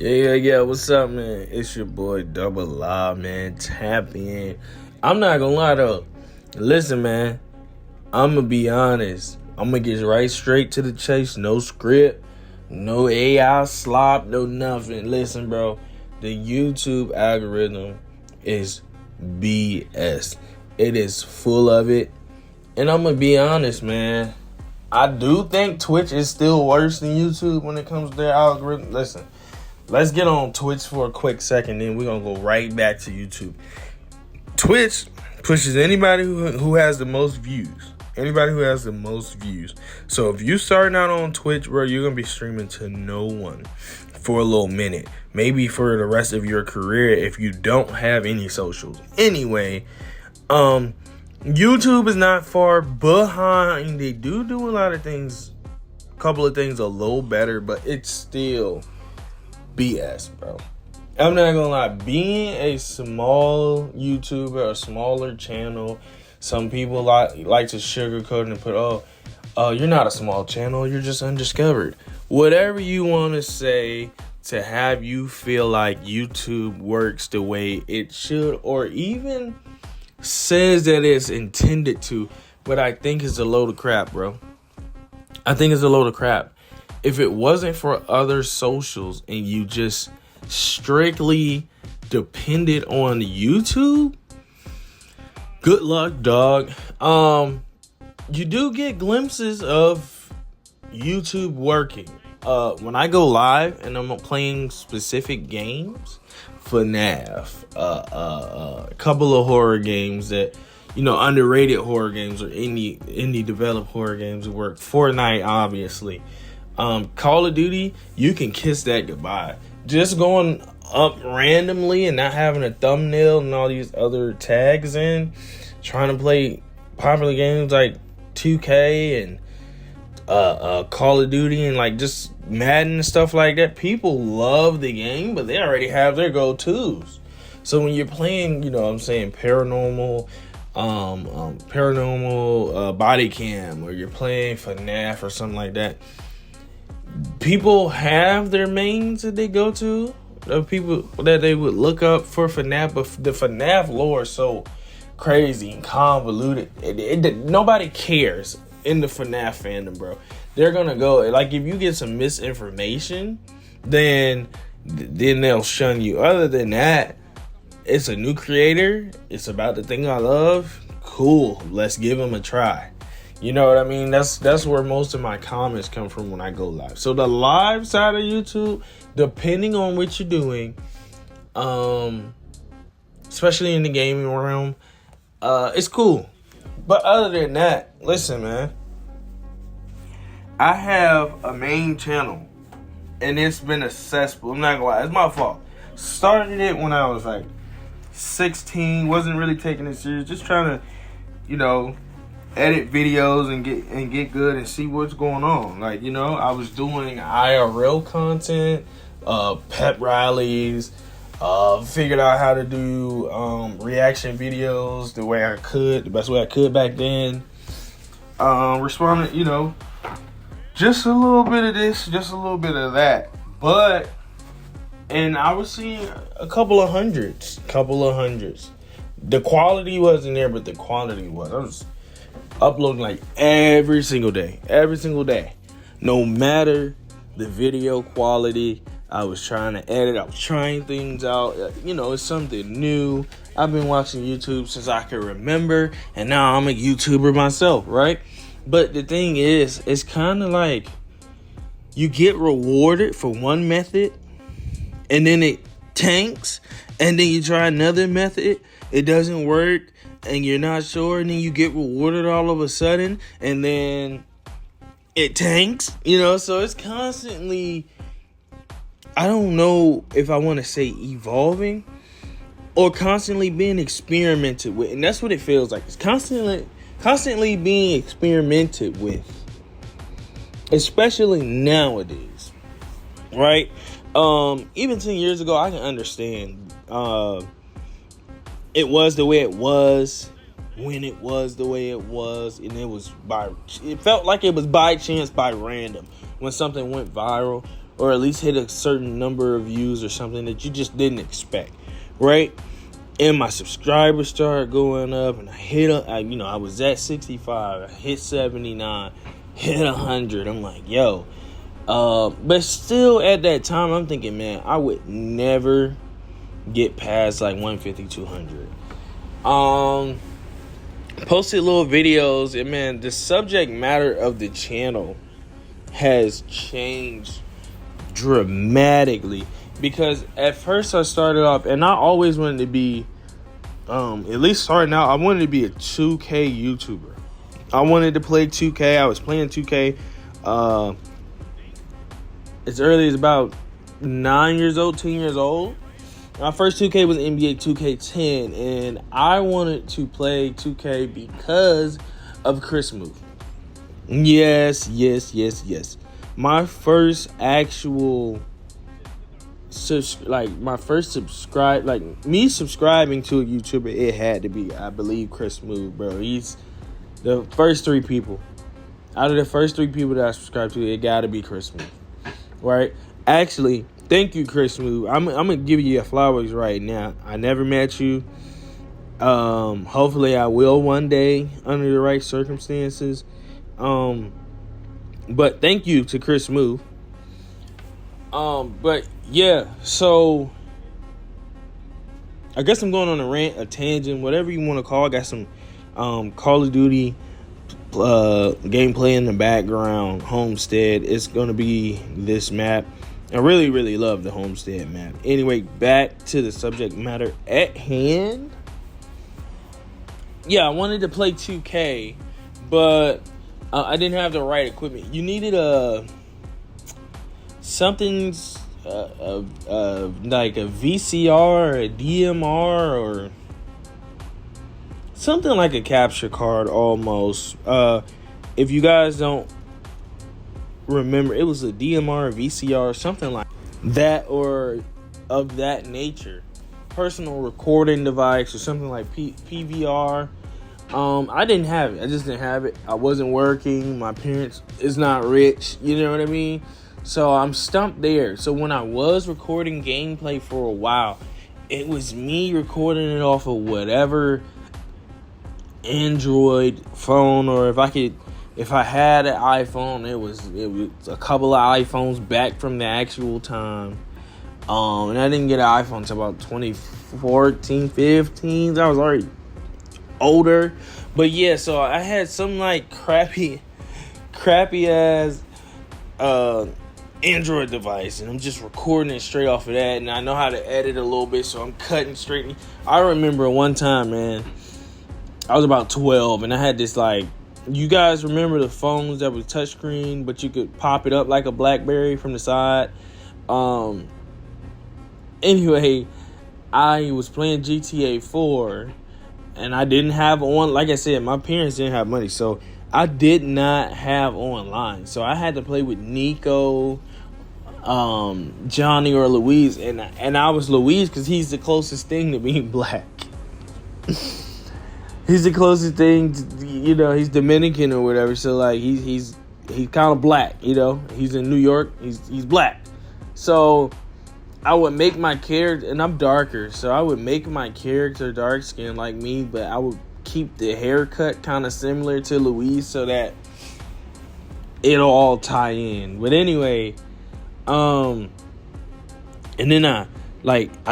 Yeah. What's up, man? It's your boy Double Law, man. Tap in. I'm not gonna lie though. Listen, man. I'm gonna be honest. I'm gonna get right straight to the chase. No script, no AI slop, no nothing. Listen, bro. The YouTube algorithm is BS. It is full of it. And I'm gonna be honest, man. I do think Twitch is still worse than YouTube when it comes to their algorithm. Listen. Let's get on Twitch for a quick second, then we're going to go right back to YouTube. Twitch pushes anybody who has the most views. Anybody who has the most views. So if you starting out on Twitch, bro, you're going to be streaming to no one for a little minute. Maybe for the rest of your career if you don't have any socials. Anyway, YouTube is not far behind. They do a lot of things, a couple of things a little better, but it's still BS, bro. I'm not gonna lie. Being a small YouTuber, a smaller channel, some people like to sugarcoat and put, you're not a small channel, you're just undiscovered. Whatever you want to say to have you feel like YouTube works the way it should, or even says that it's intended to, but I think it's a load of crap, bro. I think it's a load of crap. If it wasn't for other socials and you just strictly depended on YouTube, good luck, dog. You do get glimpses of YouTube working. When I go live and I'm playing specific games, FNAF, a couple of horror games that, underrated horror games or indie developed horror games that work. Fortnite, obviously. Call of Duty, you can kiss that goodbye. Just going up randomly and not having a thumbnail and all these other tags in, trying to play popular games like 2K and Call of Duty and like just Madden and stuff like that. People love the game, but they already have their go-tos. So when you're playing, paranormal body cam, or you're playing FNAF or something like that, people have their mains that they go to, the people that they would look up for FNAF, but the FNAF lore is so crazy and convoluted. Nobody cares in the FNAF fandom, bro. They're gonna go, like, if you get some misinformation, then they'll shun you. Other than that, it's a new creator. It's about the thing I love. Cool, let's give them a try. You know what I mean? That's where most of my comments come from when I go live. So the live side of YouTube, depending on what you're doing, especially in the gaming realm, it's cool. But other than that, listen, man. I have a main channel, and it's been a cesspool. I'm not gonna lie, it's my fault. Started it when I was like 16, wasn't really taking it serious, just trying to, edit videos and get good and see what's going on. Like, I was doing IRL content, pep rallies, figured out how to do reaction videos the best way I could back then. Responded, just a little bit of this, just a little bit of that. And I was seeing a couple of hundreds. The quality wasn't there, but the quality was. I was uploading like every single day, no matter the video quality. I was trying to edit, I was trying things out. It's something new. I've been watching YouTube since I can remember, and now I'm a YouTuber myself, right? But the thing is, it's kind of like you get rewarded for one method and then it tanks, and then you try another method, it doesn't work, and you're not sure, and then you get rewarded all of a sudden, and then it tanks, so it's constantly, I don't know if I want to say evolving, or constantly being experimented with, and that's what it feels like. It's constantly being experimented with, especially nowadays, right? Even 10 years ago, I can understand, it was the way it was when it was the way it was, and it felt like it was by chance, by random, when something went viral, or at least hit a certain number of views or something that you just didn't expect, right? And my subscribers started going up, and I was at 65, I hit 79, hit 100. I'm like, yo. But still at that time, I'm thinking, man, I would never get past like 150, 200. Posted little videos, and man, the subject matter of the channel has changed dramatically. Because at first I started off, and I always wanted to be, at least starting out, I wanted to be a 2K YouTuber. I wanted to play 2K. I was playing 2K as early as about 9 years old, 10 years old. My first 2K was NBA 2K10, and I wanted to play 2K because of Chris Move. Yes. My first actual subscribing to a YouTuber, it had to be, I believe, Chris Move, bro. He's the first three people. Out of the first three people that I subscribed to, it gotta be Chris Move, right? Actually, thank you, Chris Move. I'm gonna give you your flowers right now. I never met you. Hopefully I will one day under the right circumstances. But thank you to Chris Move. But yeah, so I guess I'm going on a rant, a tangent, whatever you want to call it. I got some Call of Duty gameplay in the background. Homestead. It's gonna be this map. I really, really love the Homestead map. Anyway, back to the subject matter at hand. Yeah, I wanted to play 2K, but I didn't have the right equipment. You needed something's like a VCR, or a DMR, or something like a capture card almost. If you guys don't remember, it was a DMR, VCR, something like that, or of that nature. Personal recording device or something like PVR. I didn't have it. I just didn't have it. I wasn't working. My parents is not rich. You know what I mean? So I'm stumped there. So when I was recording gameplay for a while, it was me recording it off of whatever Android phone, or if I had an iPhone, it was a couple of iPhones back from the actual time. And I didn't get an iPhone until about 2014, 15. I was already older. But yeah, so I had some like crappy ass Android device, and I'm just recording it straight off of that, and I know how to edit a little bit, so I'm cutting straight. I remember one time, man, I was about 12, and I had this, like, you guys remember the phones that was touchscreen, but you could pop it up like a BlackBerry from the side? Anyway, I was playing GTA 4, and I didn't have like I said, my parents didn't have money, so I did not have online. So I had to play with Nico, Johnny, or Luis, and I was Luis because he's the closest thing to being black. He's the closest thing to, he's Dominican or whatever. So like he's kind of black, He's in New York. He's black. So I would make my character, and I'm darker, so I would make my character dark skinned like me, but I would keep the haircut kind of similar to Luis so that it'll all tie in. But anyway, and then I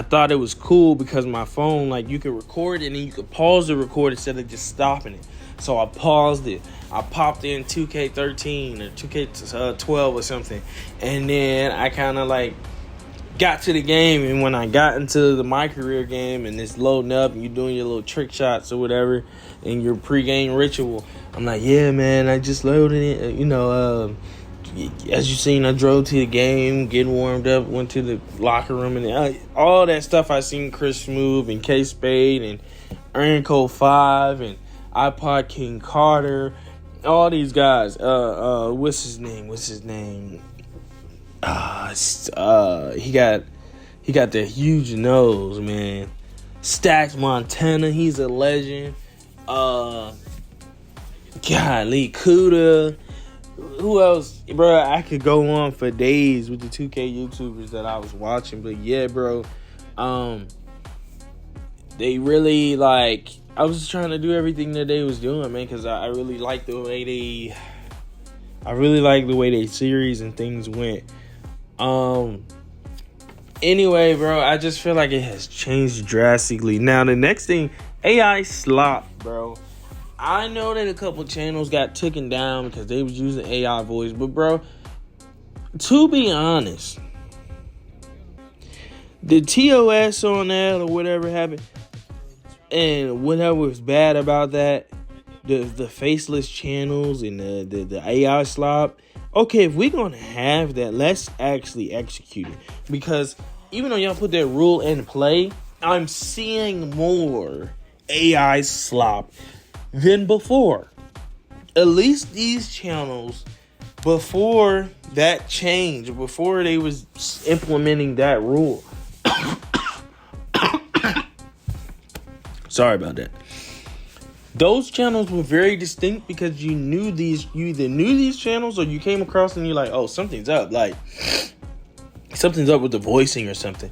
thought it was cool because my phone, like, you could record and then you could pause the record instead of just stopping it. So I paused it. I popped in 2K13 or 2K12 or something, and then I kind of like got to the game. And when I got into the My Career game and it's loading up and you're doing your little trick shots or whatever in your pre-game ritual, I'm like, yeah, man, I just loaded it. As you seen, I drove to the game, getting warmed up, went to the locker room, and all that stuff I seen Chris Move and K Spade and Earn Code 5 and iPod King Carter, all these guys. What's his name? He got the huge nose, man. Stacks Montana, he's a legend. Golly, Kuda, Who else, bro? I could go on for days with the 2K YouTubers that I was watching, but yeah, bro. They really like. I was just trying to do everything that they was doing, man, because I really like the way they. I really like the way they series and things went. Anyway, bro, I just feel like it has changed drastically. Now, the next thing, AI slop, bro. I know that a couple channels got taken down because they was using AI voice, but bro, to be honest, the TOS on that or whatever happened, and whatever was bad about that, the faceless channels and the AI slop. Okay, if we're gonna have that, let's actually execute it. Because even though y'all put that rule in play, I'm seeing more AI slop than before. At least these channels, before that change, before they was implementing that rule. Sorry about that. Those channels were very distinct because you either knew these channels or you came across and you're like, oh, something's up. Like, something's up with the voicing or something.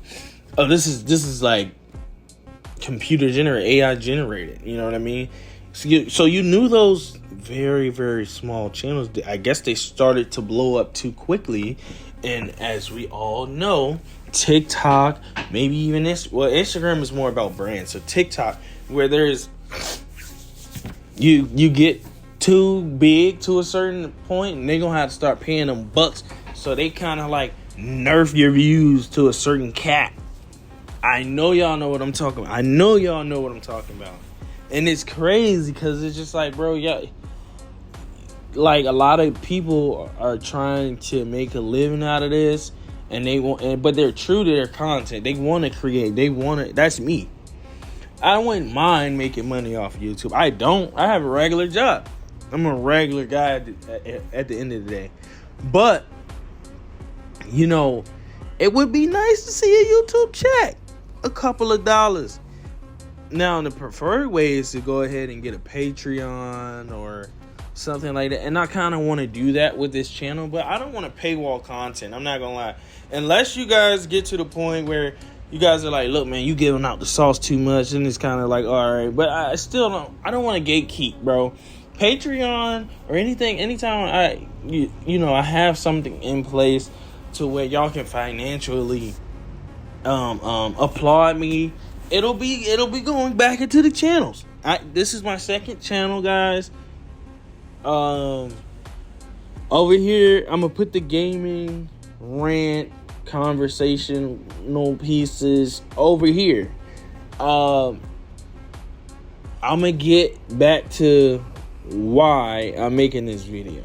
Oh, this is like computer generated, AI generated. You know what I mean? So you knew those very, very small channels. I guess they started to blow up too quickly. And as we all know, TikTok, maybe even this, well, Instagram is more about brands. So TikTok, where there's, you get too big to a certain point, and they're going to have to start paying them bucks. So they kind of like nerf your views to a certain cap. I know y'all know what I'm talking about. And it's crazy because it's just like, bro, yeah, like a lot of people are trying to make a living out of this, and they want, but they're true to their content. They want to create. That's me. I wouldn't mind making money off of YouTube. I have a regular job. I'm a regular guy at the end of the day. But, you know, it would be nice to see a YouTube check. A couple of dollars. Now, the preferred way is to go ahead and get a Patreon or something like that. And I kind of want to do that with this channel, but I don't want to paywall content. I'm not going to lie. Unless you guys get to the point where you guys are like, look, man, you giving out the sauce too much, and it's kind of like, all right. But I don't want to gatekeep, bro. Patreon or anything, anytime I have something in place to where y'all can financially applaud me, it'll be going back into the channels. This is my second channel, guys. Over here, I'm gonna put the gaming rant conversational pieces over here. I'm gonna get back to why I'm making this video.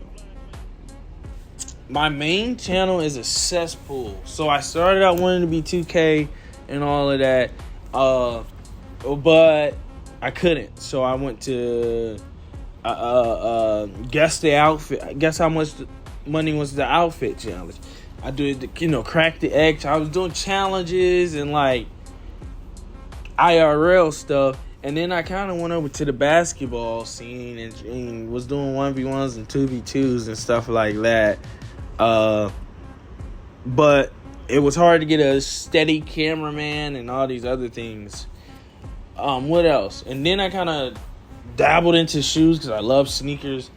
My main channel is a cesspool. So I started out wanting to be 2K and all of that, but I couldn't. So I went to guess the outfit. Guess how much money was the outfit challenge. I did, crack the egg. I was doing challenges and like IRL stuff. And then I kind of went over to the basketball scene and was doing 1v1s and 2v2s and stuff like that. But it was hard to get a steady cameraman and all these other things. What else? And then I kind of dabbled into shoes because I love sneakers.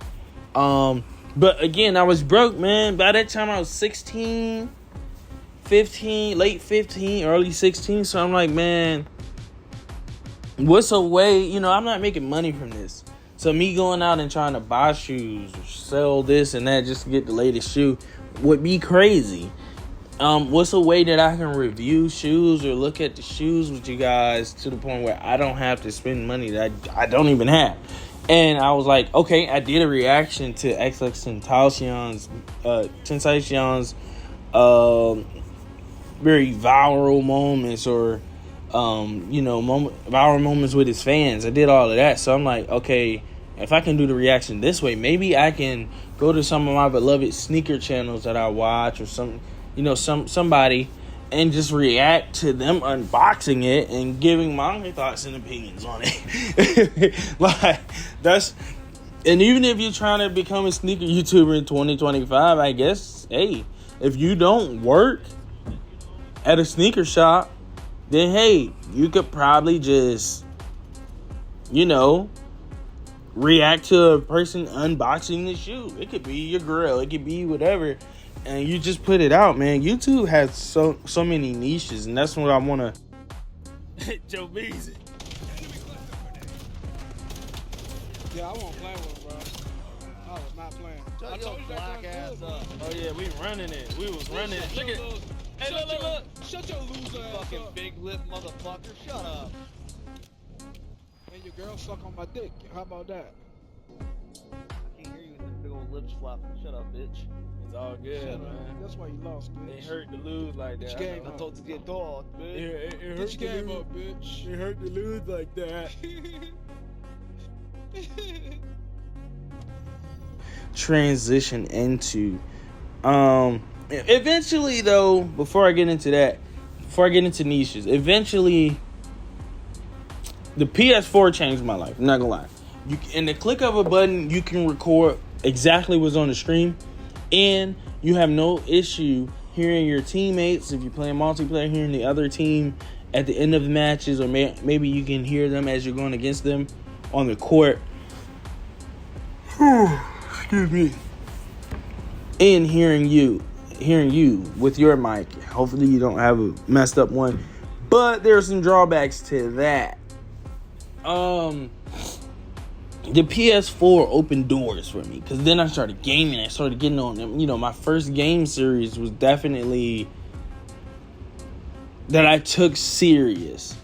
But again, I was broke, man. By that time I was 16, 15, late 15, early 16. So I'm like, man, what's a way? I'm not making money from this. So me going out and trying to buy shoes, or sell this and that just to get the latest shoe would be crazy. What's a way that I can review shoes or look at the shoes with you guys to the point where I don't have to spend money that I don't even have? And I was like, okay, I did a reaction to XXXTentacion's very viral moments or, viral moments with his fans. I did all of that. So I'm like, okay, if I can do the reaction this way, maybe I can go to some of my beloved sneaker channels that I watch or somebody and just react to them unboxing it and giving my thoughts and opinions on it. Like, And even if you're trying to become a sneaker YouTuber in 2025, I guess, hey, if you don't work at a sneaker shop, then hey, you could probably just, react to a person unboxing the shoe. It could be your girl, it could be whatever, and you just put it out, man. YouTube has so many niches, and that's what I want to. Joe Beezy. Yeah, I won't play with him, bro. I was not playing. Shut your black ass up. Oh yeah, we running it. We was running it. Look at. Hey, look. Shut your loser ass Fucking up. big lip motherfucker. Shut up. And your girl suck on my dick. How about that? I can't hear you with them big old lips flopping. Shut up, bitch. It's all good, Shut up. man. That's why you lost, bitch. It hurt to lose like that. Bitch game I up. thought to get dog, bitch. It Get hurt your to game lose. up, bitch. It hurt to lose like that. Transition into eventually though, before I get into niches, eventually the PS4 changed my life. I'm not gonna lie. In the click of a button, you can record exactly what's on the stream, and you have no issue hearing your teammates if you're playing multiplayer, hearing the other team at the end of the matches, or maybe you can hear them as you're going against them on the court. Excuse me. And hearing you with your mic. Hopefully you don't have a messed up one, but there are some drawbacks to that. The PS4 opened doors for me, because then I started gaming. I started getting on them. My first game series was definitely that I took serious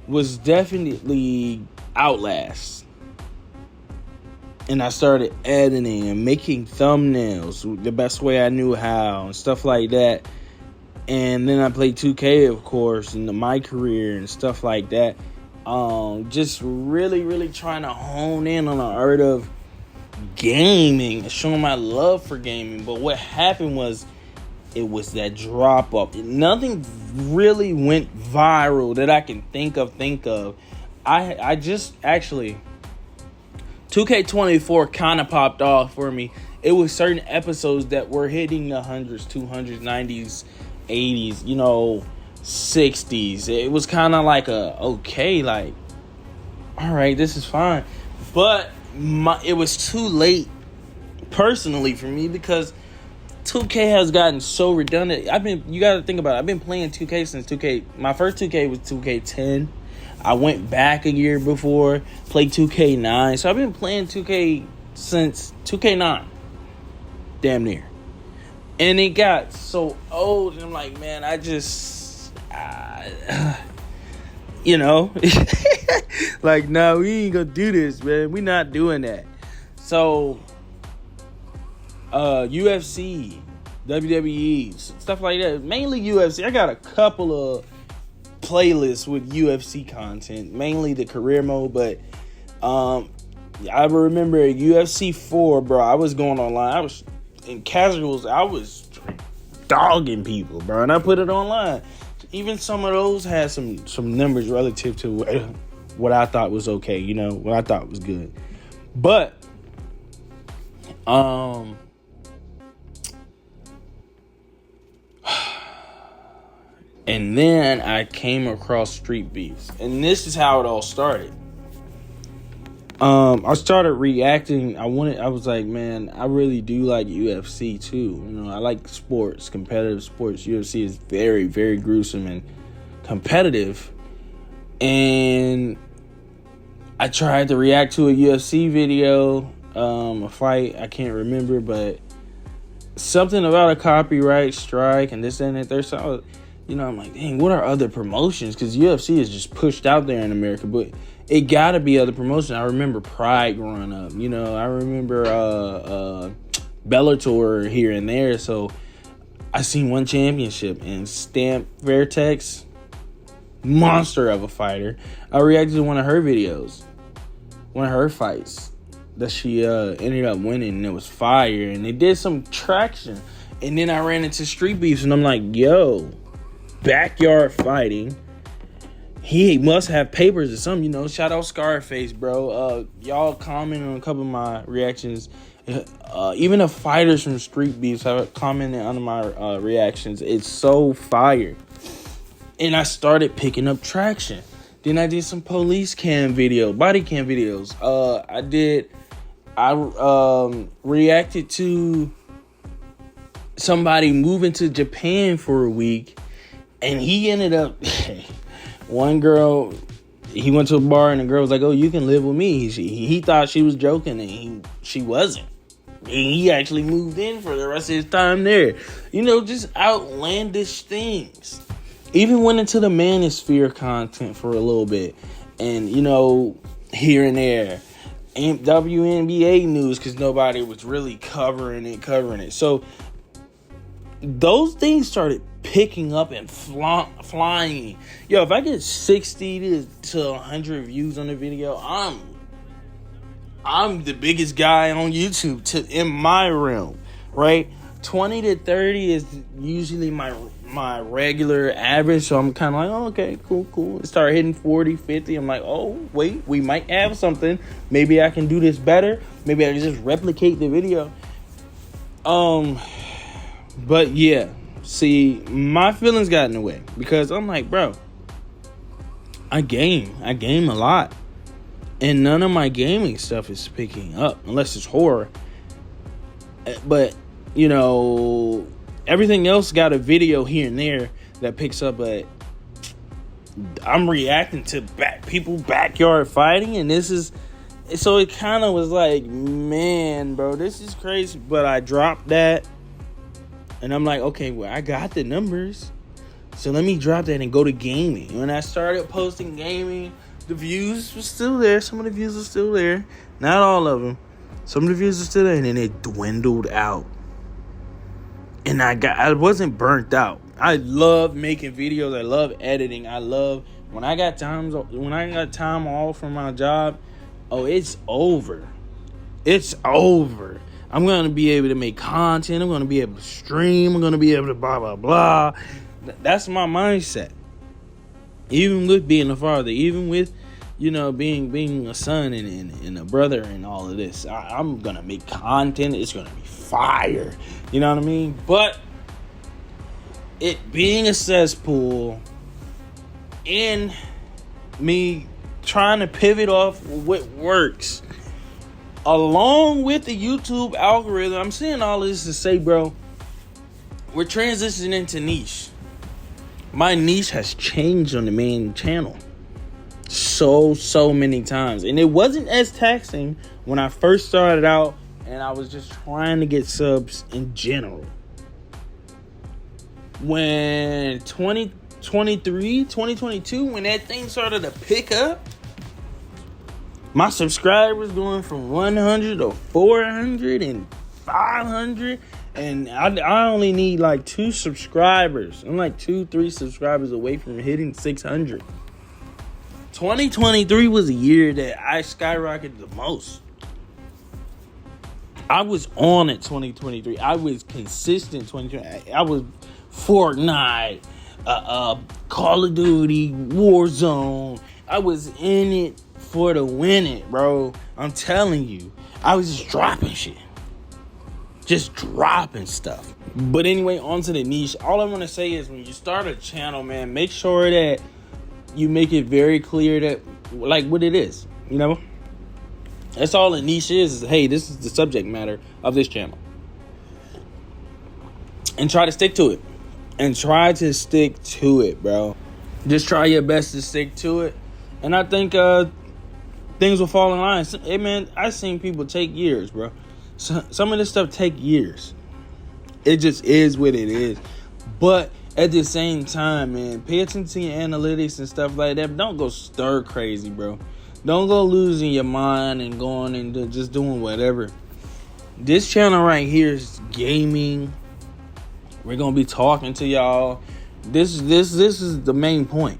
was definitely Outlast. And I started editing and making thumbnails the best way I knew how and stuff like that. And then I played 2K, of course, in my career and stuff like that. Just really, really trying to hone in on the art of gaming and showing my love for gaming. But what happened was, it was that drop off. Nothing really went viral that I can think of. I just actually 2K24 kind of popped off for me. It was certain episodes that were hitting the hundreds, 200s, 90s, 80s, 60s. It was kind of like all right, this is fine. But it was too late personally for me, because 2K has gotten so redundant. You got to think about it. I've been playing 2K since 2K. My first 2K was 2K10. I went back a year before, played 2K9. So I've been playing 2K since 2K9. Damn near. And it got so old, and I'm like, man, I just, like, no, we ain't gonna do this, man. We not doing that. So, UFC, WWE, stuff like that. Mainly UFC. I got a couple of playlists with UFC content, mainly the career mode, but I remember UFC 4, bro. I was going online. I was in casuals. I was dogging people, bro, and I put it online. Even some of those had some numbers relative to what I thought was okay, what I thought was good. But and then I came across Street Beefs, and this is how it all started. I started reacting. I was like, man, I really do like UFC too. I like sports, competitive sports. UFC is very, very gruesome and competitive. And I tried to react to a UFC video, a fight. I can't remember, but something about a copyright strike and this and that. There's some, I'm like, dang, what are other promotions? Because UFC is just pushed out there in America, but it gotta be other promotions. I remember Pride growing up. I remember Bellator here and there. So I seen one championship, and Stamp Vertex, monster of a fighter. I reacted to one of her videos, one of her fights that she ended up winning, and it was fire. And they did some traction. And then I ran into Street Beefs, and I'm like, yo, backyard fighting. he must have papers or something, you know. Shout out Scarface, bro. Y'all comment on a couple of my reactions. Even the fighters from Street Beefs have commented on my reactions. It's so fire. And I started picking up traction. Then I did some police cam video, body cam videos. I reacted to somebody moving to Japan for a week, and he ended up one girl, he went to a bar and the girl was like, oh, you can live with me. He thought she was joking, and she wasn't. And he actually moved in for the rest of his time there. You know, just outlandish things. Even went into the manosphere content for a little bit. And, you know, here and there. WNBA news, because nobody was really covering it. So those things started picking up and flying. Yo, if I get 60 to 100 views on the video, I'm the biggest guy on YouTube in my realm, right? 20 to 30 is usually my regular average, so I'm kind of like, oh, okay, cool. Start hitting 40, 50. I'm like, oh, wait, we might have something. Maybe I can do this better. Maybe I can just replicate the video. But yeah, see, my feelings got in the way because I'm like, bro, I game a lot, and none of my gaming stuff is picking up unless it's horror. But you know, everything else got a video here and there that picks up, but I'm reacting to people backyard fighting, and so it kind of was like, man, bro, this is crazy. But I dropped that, and I'm like, okay, well, I got the numbers, so let me drop that and go to gaming. When I started posting gaming, the views were still there. Some of the views were still there, not all of them. Some of the views were still there, and then it dwindled out. And I wasn't burnt out. I love making videos. I love editing. When I got time off from my job, oh, it's over. It's over. I'm going to be able to make content. I'm going to be able to stream. I'm going to be able to blah, blah, blah. That's my mindset. Even with being a father, even with, you know, being a son and a brother and all of this, I'm going to make content. It's going to be fire. You know what I mean? But it being a cesspool and me trying to pivot off what works along with the YouTube algorithm, I'm saying all this to say, bro, we're transitioning into niche. My niche has changed on the main channel so many times, and it wasn't as taxing when I first started out and I was just trying to get subs in general. When 2022, when that thing started to pick up, my subscribers going from 100 to 400 and 500, and I only need like 2 subscribers. I'm like 2-3 subscribers away from hitting 600. 2023 was a year that I skyrocketed the most. I was on it 2023. I was consistent 2023. I was Fortnite, Call of Duty, Warzone. I was in it for the win it, bro. I'm telling you. I was just dropping shit. Just dropping stuff. But anyway, on to the niche. All I want to say is when you start a channel, man, make sure that you make it very clear that, like, what it is, you know? That's all a niche is, hey, this is the subject matter of this channel. And try to stick to it. Bro. Just try your best to stick to it. And I think things will fall in line. Hey, man, I've seen people take years, bro. Some of this stuff take years. It just is what it is. But at the same time, man, pay attention to your analytics and stuff like that. But don't go stir crazy, bro. Don't go losing your mind and going and just doing whatever. This channel right here is gaming. We're gonna be talking to y'all. This is the main point.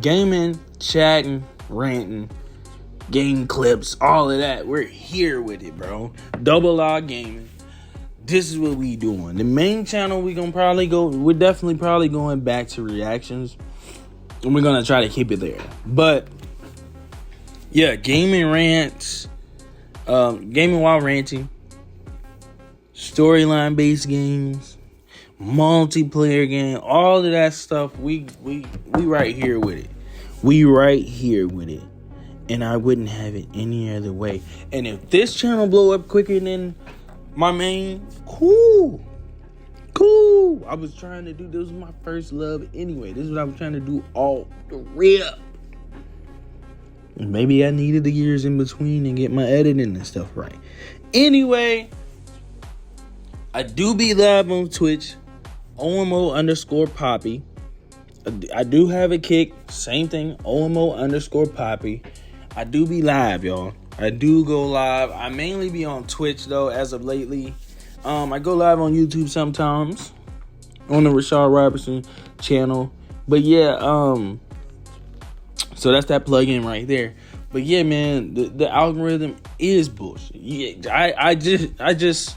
Gaming, chatting, ranting, game clips, all of that. We're here with it, bro. Double R Gaming. This is what we doing. The main channel we're definitely probably going back to reactions. And we're gonna try to keep it there. But yeah, gaming rants, gaming while ranting, storyline based games, multiplayer game, all of that stuff. We right here with it. We right here with it. And I wouldn't have it any other way. And if this channel blow up quicker than my main, cool. I was trying to do, this was my first love anyway. This is what I was trying to do all the rip. Maybe I needed the years in between and get my editing and stuff right. Anyway, I do be live on Twitch, OMO_Poppy. I do have a Kick, same thing, OMO_Poppy. I do be live, y'all. I do go live. I mainly be on Twitch, though, as of lately. I go live on YouTube sometimes, on the Rashad Robertson channel. But yeah, so that's that plug-in right there. But yeah, man, the algorithm is bullshit. Yeah, I just,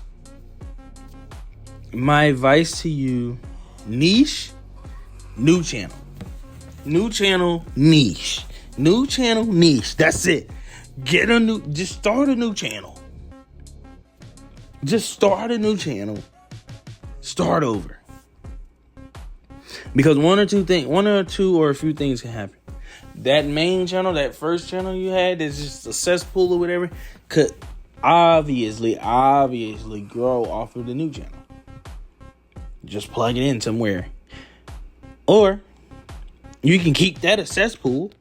my advice to you, niche, new channel. New channel, niche. New channel, niche. That's it. Just start a new channel. Just start a new channel. Start over. Because one or two or a few things can happen. That main channel, that first channel you had, that's just a cesspool or whatever, could obviously grow off of the new channel. Just plug it in somewhere. Or you can keep that a cesspool,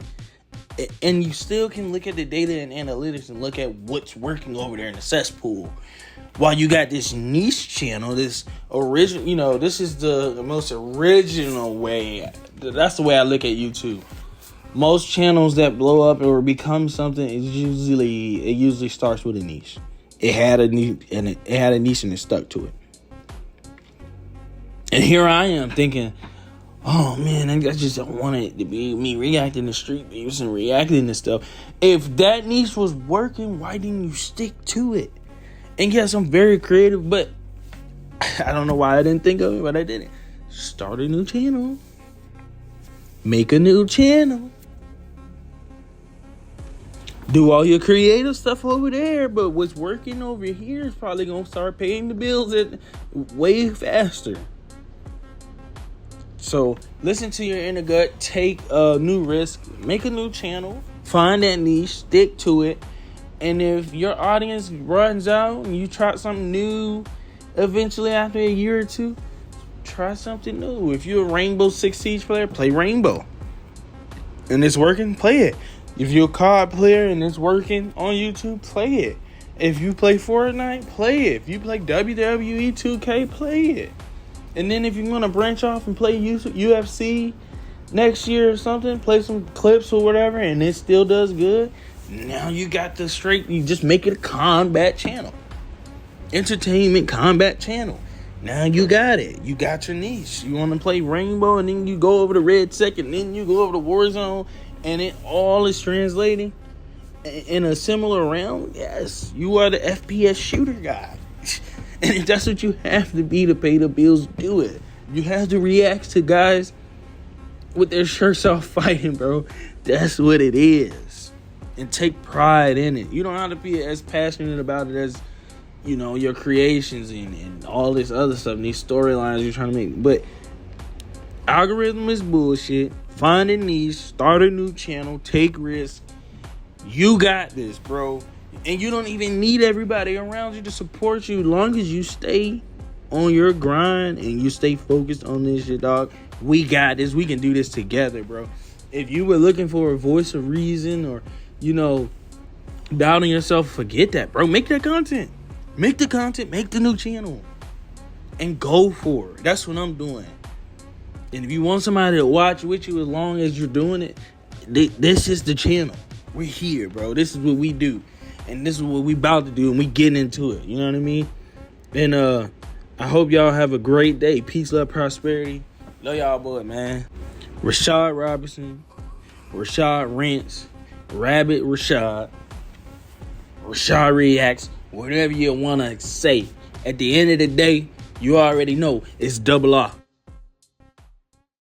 and you still can look at the data and analytics and look at what's working over there in the cesspool. While you got this niche channel, this original, this is the most original way. That's the way I look at YouTube. Most channels that blow up or become something, it usually starts with a niche. It had a niche and it stuck to it. And here I am thinking, oh man, I just don't want it to be me reacting to street views and reacting to stuff. If that niche was working, why didn't you stick to it? And yes, I'm very creative, but I don't know why I didn't think of it, but I didn't. Start a new channel. Make a new channel. Do all your creative stuff over there, but what's working over here is probably going to start paying the bills way faster. So listen to your inner gut, take a new risk, make a new channel, find that niche, stick to it. And if your audience runs out and you try something new, eventually after a year or two, try something new. If you're a Rainbow Six Siege player, play Rainbow. And it's working, play it. If you're a COD player and it's working on YouTube, play it. If you play Fortnite, play it. If you play WWE 2K, play it. And then if you want to branch off and play UFC next year or something, play some clips or whatever, and it still does good, now you got the straight, you just make it a combat channel. Entertainment combat channel. Now you got it. You got your niche. You want to play Rainbow, and then you go over to Red Second, then you go over to Warzone, and it all is translating in a similar realm. Yes, you are the FPS shooter guy. And if that's what you have to be to pay the bills, do it. You have to react to guys with their shirts off fighting, bro. That's what it is. And take pride in it. You don't have to be as passionate about it as, you know, your creations and all this other stuff, and these storylines you're trying to make. But algorithm is bullshit. Find a niche, start a new channel, take risks. You got this, bro. And you don't even need everybody around you to support you. As long as you stay on your grind and you stay focused on this shit, dog. We got this. We can do this together, bro. If you were looking for a voice of reason or, you know, doubting yourself, forget that, bro. Make that content. Make the content. Make the new channel. And go for it. That's what I'm doing. And if you want somebody to watch with you as long as you're doing it, this is the channel. We're here, bro. This is what we do. And this is what we about to do, and we getting into it. You know what I mean? And I hope y'all have a great day. Peace, love, prosperity. Love y'all, boy, man. Rashad Robertson, Rashad Rants, Rabbit Rashad, Rashad Reacts, whatever you want to say. At the end of the day, you already know it's double R.